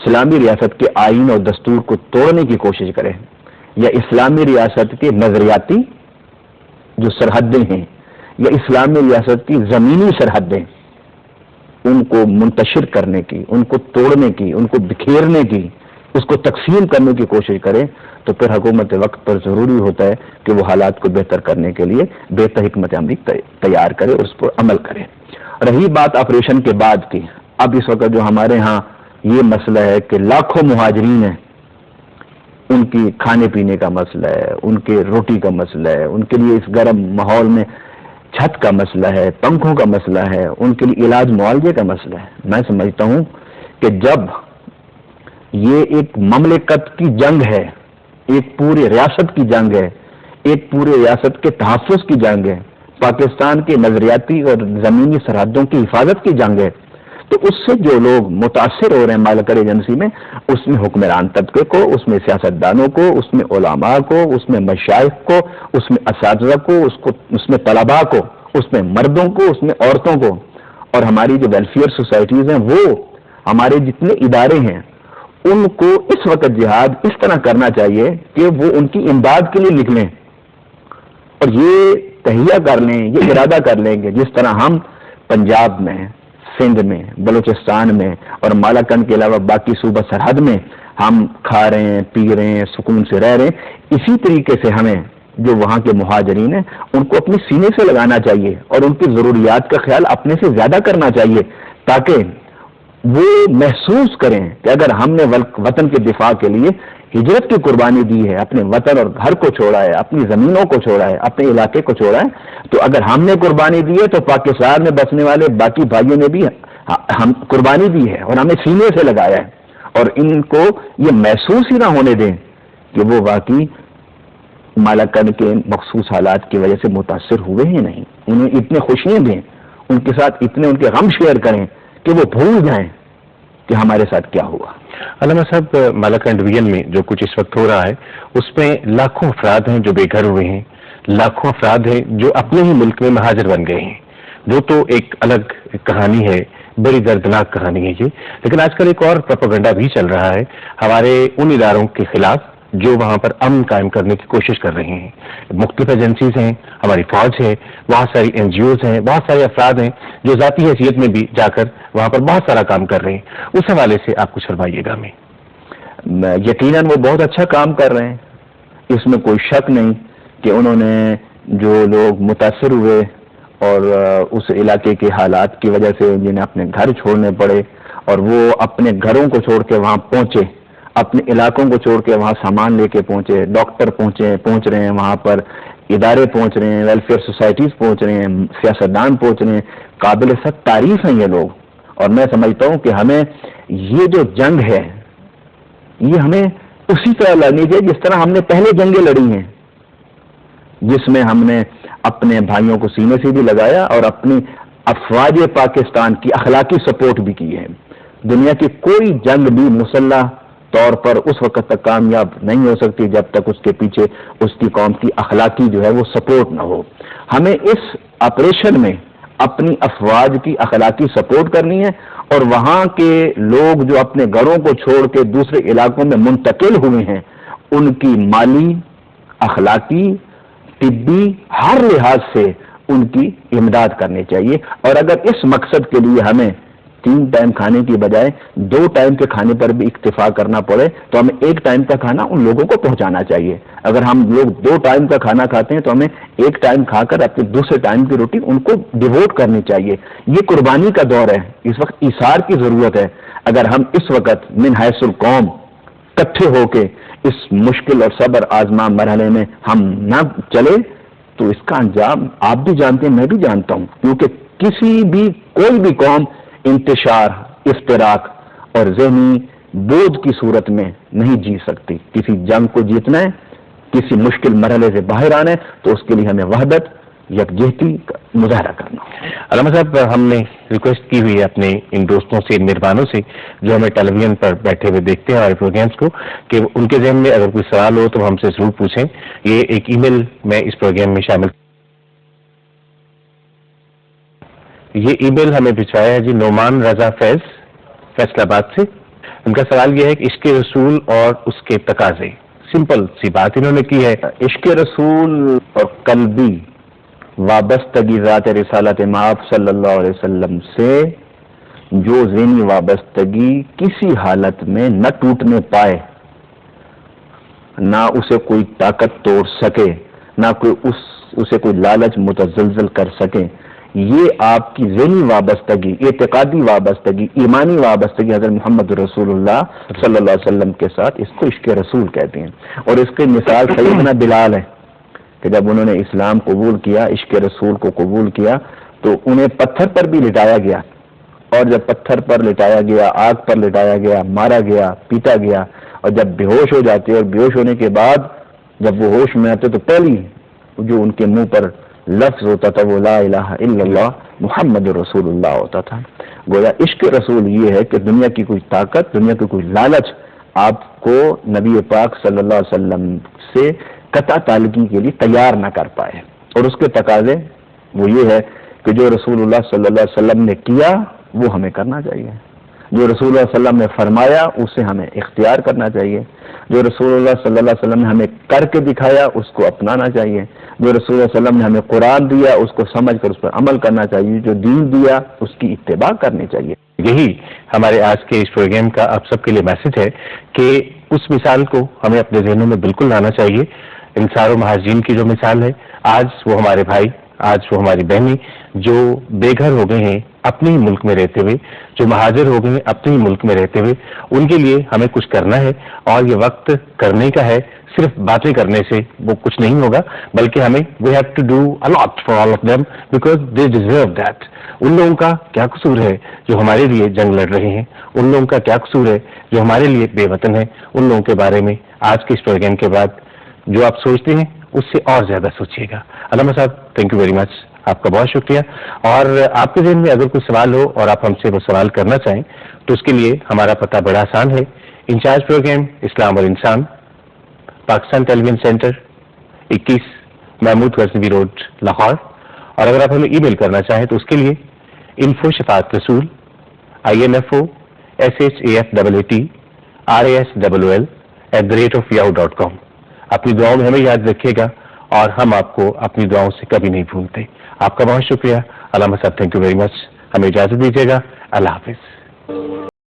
اسلامی ریاست کے آئین اور دستور کو توڑنے کی کوشش کرے یا اسلامی ریاست کے نظریاتی جو سرحدیں ہیں یا اسلامی ریاست کی زمینی سرحدیں ان کو منتشر کرنے کی، ان کو توڑنے کی، ان کو بکھیرنے کی، اس کو تقسیم کرنے کی کوشش کرے تو پھر حکومت وقت پر ضروری ہوتا ہے کہ وہ حالات کو بہتر کرنے کے لیے بہتر حکمت عملی تیار کرے اور اس پر عمل کرے۔ رہی بات آپریشن کے بعد کی، اب اس وقت جو ہمارے ہاں یہ مسئلہ ہے کہ لاکھوں مہاجرین ہیں، ان کی کھانے پینے کا مسئلہ ہے، ان کے روٹی کا مسئلہ ہے، ان کے لیے اس گرم ماحول میں چھت کا مسئلہ ہے، پنکھوں کا مسئلہ ہے، ان کے لیے علاج معالجے کا مسئلہ ہے۔ میں سمجھتا ہوں کہ جب یہ ایک مملکت کی جنگ ہے، ایک پورے ریاست کی جنگ ہے، ایک پورے ریاست کے تحفظ کی جنگ ہے، پاکستان کے نظریاتی اور زمینی سرحدوں کی حفاظت کی جنگ ہے، تو اس سے جو لوگ متاثر ہو رہے ہیں مالکر ایجنسی میں، اس میں حکمران طبقے کو، اس میں سیاستدانوں کو، اس میں علماء کو، اس میں مشائخ کو، اس میں اساتذہ کو، اس میں طلباء کو، اس میں مردوں کو، اس میں عورتوں کو، اور ہماری جو ویلفیئر سوسائٹیز ہیں، وہ ہمارے جتنے ادارے ہیں ان کو اس وقت جہاد اس طرح کرنا چاہیے کہ وہ ان کی امداد کے لیے نکلیں اور یہ تہیہ کر لیں، یہ ارادہ کر لیں کہ جس طرح ہم پنجاب میں، سندھ میں، بلوچستان میں اور مالاکنڈ کے علاوہ باقی صوبہ سرحد میں ہم کھا رہے ہیں، پی رہے ہیں، سکون سے رہ رہے ہیں، اسی طریقے سے ہمیں جو وہاں کے مہاجرین ہیں ان کو اپنے سینے سے لگانا چاہیے اور ان کی ضروریات کا خیال اپنے سے زیادہ کرنا چاہیے، تاکہ وہ محسوس کریں کہ اگر ہم نے وطن کے دفاع کے لیے ہجرت کی قربانی دی ہے، اپنے وطن اور گھر کو چھوڑا ہے، اپنی زمینوں کو چھوڑا ہے، اپنے علاقے کو چھوڑا ہے، تو اگر ہم نے قربانی دی ہے تو پاکستان میں بسنے والے باقی بھائیوں نے بھی ہم قربانی دی ہے اور ہمیں سینے سے لگایا ہے، اور ان کو یہ محسوس ہی نہ ہونے دیں کہ وہ واقعی مالاکنڈ کے مخصوص حالات کی وجہ سے متاثر ہوئے ہی نہیں، انہیں اتنے خوشیاں دیں، ان کے ساتھ اتنے ان کے غم شیئر کریں کہ وہ بھول جائیں کہ ہمارے ساتھ کیا ہوا۔ علامہ صاحب، مالاکنڈ ڈویژن میں جو کچھ اس وقت ہو رہا ہے اس میں لاکھوں افراد ہیں جو بے گھر ہوئے ہیں، لاکھوں افراد ہیں جو اپنے ہی ملک میں مہاجر بن گئے ہیں، وہ تو ایک الگ کہانی ہے، بڑی دردناک کہانی ہے یہ، لیکن آج کل ایک اور پروپیگنڈا بھی چل رہا ہے ہمارے ان اداروں کے خلاف جو وہاں پر امن قائم کرنے کی کوشش کر رہے ہیں۔ مختلف ایجنسیز ہیں، ہماری فوج ہے، بہت ساری این جی اوز ہیں، بہت سارے افراد ہیں جو ذاتی حیثیت میں بھی جا کر وہاں پر بہت سارا کام کر رہے ہیں، اس حوالے سے آپ کچھ فرمائیے گا ہمیں۔ یقیناً وہ بہت اچھا کام کر رہے ہیں، اس میں کوئی شک نہیں کہ انہوں نے جو لوگ متاثر ہوئے اور اس علاقے کے حالات کی وجہ سے جنہیں اپنے گھر چھوڑنے پڑے اور وہ اپنے گھروں کو چھوڑ کے وہاں پہنچے، اپنے علاقوں کو چھوڑ کے وہاں سامان لے کے پہنچے، ڈاکٹر پہنچ رہے ہیں وہاں پر، ادارے پہنچ رہے ہیں، ویلفیئر سوسائٹیز پہنچ رہے ہیں، سیاستدان پہنچ رہے ہیں، قابل سخت تعریف ہیں یہ لوگ، اور میں سمجھتا ہوں کہ ہمیں یہ جو جنگ ہے یہ ہمیں اسی طرح لڑنی چاہیے جس طرح ہم نے پہلے جنگیں لڑی ہیں، جس میں ہم نے اپنے بھائیوں کو سینے سے بھی لگایا اور اپنی افواج پاکستان کی اخلاقی سپورٹ بھی کی ہے۔ دنیا کی کوئی جنگ بھی مسلح طور پر اس وقت تک کامیاب نہیں ہو سکتی جب تک اس کے پیچھے اس کی قوم کی اخلاقی جو ہے وہ سپورٹ نہ ہو۔ ہمیں اس آپریشن میں اپنی افواج کی اخلاقی سپورٹ کرنی ہے اور وہاں کے لوگ جو اپنے گھروں کو چھوڑ کے دوسرے علاقوں میں منتقل ہوئے ہیں ان کی مالی، اخلاقی، طبی، ہر لحاظ سے ان کی امداد کرنی چاہیے، اور اگر اس مقصد کے لیے ہمیں 3 ٹائم کھانے کی بجائے 2 ٹائم کے کھانے پر بھی اکتفا کرنا پڑے تو ہمیں 1 ٹائم کا کھانا ان لوگوں کو پہنچانا چاہیے۔ اگر ہم لوگ 2 ٹائم کا کھانا کھاتے ہیں تو ہمیں 1 ٹائم کھا کر اپنے دوسرے ٹائم کی روٹی ان کو ڈیووٹ کرنی چاہیے۔ یہ قربانی کا دور ہے، اس وقت ایثار کی ضرورت ہے۔ اگر ہم اس وقت من حیث القوم اکٹھے ہو کے اس مشکل اور صبر آزما مرحلے میں ہم نہ چلے تو اس کا انجام آپ بھی جانتے ہیں، میں بھی جانتا ہوں، کیونکہ کسی بھی کوئی بھی قوم انتشار، افتراق اور ذہنی بوجھ کی صورت میں نہیں جی سکتی۔ کسی جنگ کو جیتنا ہے، کسی مشکل مرحلے سے باہر آنا ہے تو اس کے لیے ہمیں وحدت، یکجہتی کا مظاہرہ کرنا۔ علامہ صاحب، ہم نے ریکویسٹ کی ہوئی ہے اپنے ان دوستوں سے، ان مہربانوں سے جو ہمیں ٹیلی ویژن پر بیٹھے ہوئے دیکھتے ہیں ہمارے پروگرامس کو، کہ ان کے ذہن میں اگر کوئی سوال ہو تو وہ ہم سے ضرور پوچھیں۔ یہ ایک ای میل میں اس پروگرام میں شامل، یہ ای میل ہمیں بھجوایا ہے جی نعمان رضا فیض، فیصل آباد سے۔ ان کا سوال یہ ہے کہ عشق رسول اور اس کے تقاضے، سمپل سی بات انہوں نے کی ہے. عشق رسول اور قلبی وابستگی ذات رسالت مآب صلی اللہ علیہ وسلم سے جو ذہنی وابستگی کسی حالت میں نہ ٹوٹنے پائے، نہ اسے کوئی طاقت توڑ سکے، نہ اسے کوئی لالچ متزلزل کر سکے، یہ آپ کی ذہنی وابستگی، اعتقادی وابستگی، ایمانی وابستگی حضرت محمد رسول اللہ صلی اللہ علیہ وسلم کے ساتھ، اس کو عشق رسول کہتے ہیں. اور اس کی مثال سیدنا بلال ہے کہ جب انہوں نے اسلام قبول کیا، عشق رسول کو قبول کیا، تو انہیں پتھر پر بھی لٹایا گیا، اور جب پتھر پر لٹایا گیا، آگ پر لٹایا گیا، مارا گیا، پیٹا گیا، اور جب بے ہوش ہو جاتے اور بے ہوش ہونے کے بعد جب وہ ہوش میں آتے تو پہلی جو ان کے منہ پر لفظ ہوتا تھا وہ لا الہ الا اللہ محمد رسول اللہ ہوتا تھا. گویا عشق رسول یہ ہے کہ دنیا کی کوئی طاقت، دنیا کی کوئی لالچ آپ کو نبی پاک صلی اللہ علیہ وسلم سے قطع تعلقی کے لیے تیار نہ کر پائے. اور اس کے تقاضے وہ یہ ہے کہ جو رسول اللہ صلی اللہ علیہ وسلم نے کیا وہ ہمیں کرنا چاہیے، جو رسول اللہ صلی اللہ علیہ وسلم نے فرمایا اسے ہمیں اختیار کرنا چاہیے، جو رسول اللہ صلی اللہ علیہ وسلم نے ہمیں کر کے دکھایا اس کو اپنانا چاہیے، جو رسول اللہ صلی اللہ علیہ وسلم نے ہمیں قرآن دیا اس کو سمجھ کر اس پر عمل کرنا چاہیے، جو دین دیا اس کی اتباع کرنی چاہیے. یہی ہمارے آج کے اس پروگرام کا آپ سب کے لیے میسج ہے کہ اس مثال کو ہمیں اپنے ذہنوں میں بالکل لانا چاہیے. انصار و مہاجرین کی جو مثال ہے، آج وہ ہمارے بھائی، آج وہ ہماری بہنیں جو بے گھر ہو گئے ہیں اپنے ہی ملک میں رہتے ہوئے، جو مہاجر ہو گئے ہیں اپنے ہی ملک میں رہتے ہوئے، ان کے لیے ہمیں کچھ کرنا ہے، اور یہ وقت کرنے کا ہے. صرف باتیں کرنے سے وہ کچھ نہیں ہوگا، بلکہ ہمیں we have to do a lot for all of them because they deserve that. ان لوگوں کا کیا قصور ہے جو ہمارے لیے جنگ لڑ رہے ہیں؟ ان لوگوں کا کیا قصور ہے جو ہمارے لیے بے وطن ہیں؟ ان لوگوں کے بارے میں آج کے اس پروگرام کے بعد جو آپ سوچتے ہیں اس سے اور زیادہ سوچیے گا. علامہ صاحب، تھینک یو ویری مچ، آپ کا بہت شکریہ. اور آپ کے ذہن میں اگر کوئی سوال ہو اور آپ ہم سے وہ سوال کرنا چاہیں تو اس کے لیے ہمارا پتہ بڑا آسان ہے. انچارج پروگرام اسلام اور انسان، Pakistan television centre, 21 Mahmood Ghaznavi road, Lahore. اور اگر آپ ہمیں ای میل کرنا چاہیں تو اس کے لیے info شفاعت رسول INFO SHAFAAT RASLL@yahoo.com. اپنی دعاؤں میں ہمیں یاد رکھیے گا اور ہم آپ کو اپنی دعاؤں سے کبھی نہیں بھولتے. آپ کا بہت شکریہ علامہ صاحب، تھینک یو ویری مچ. ہمیں اجازت دیجیے گا. اللہ حافظ.